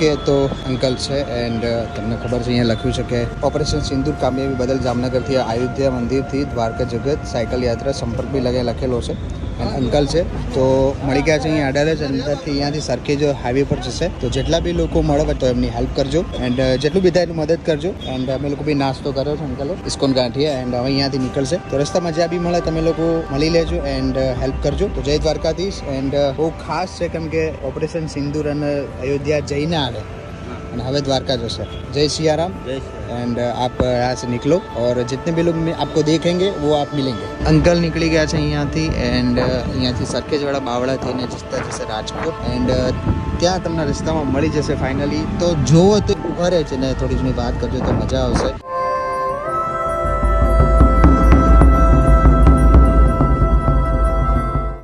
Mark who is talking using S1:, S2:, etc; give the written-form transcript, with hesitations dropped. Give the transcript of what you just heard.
S1: કે તો અંકલ છે એન્ડ તમને ખબર છે અહીંયા લખ્યું છે કે ઓપરેશન સિંદૂર કામયાબી બદલ જામનગરથી અયોધ્યા મંદિરથી દ્વારકા જગત સાયકલ યાત્રા સંપર્ક બી લખેલો છે. અંકલ છે તો મળી ગયા છે અહીંયા આડારે જ અંદરથી અહીંયાથી સરખેજ હાઈવે પર જશે. તો જેટલા બી લોકો મળે તો એમની હેલ્પ કરજો એન્ડ જેટલું બી થાય એની મદદ કરજો. એન્ડ અમે લોકો બી નાસ્તો કર્યો છે અંકલે ઇસ્કોન ગાંઠિયા એન્ડ હવે અહીંયાથી નીકળશે. તો રસ્તામાં જ્યાં બી મળે તમે લોકો મળી લેજો એન્ડ હેલ્પ કરજો. તો જય દ્વારકાધીશ. એન્ડ બહુ ખાસ છે કેમ કે ઓપરેશન સિંદૂર અને અયોધ્યા જઈને આવે અને હવે દ્વારકા जैसे जय सिया राम. एंड आप यहाँ से निकलो और जितने भी लोग आपको देखेंगे वो आप मिलेंगे. अंकल નીકળી ગયા છે અહીંયાથી એન્ડ અહીંયાથી સરખેજવાળા બાવળા થઈને જતા જશે રાજકોટ. એન્ડ ત્યાં તમને રસ્તામાં મળી જશે ફાઇનલી. તો જોવો તો ઉભા રહે છે ને થોડી ઘણી વાત કરજો તો મજા આવશે.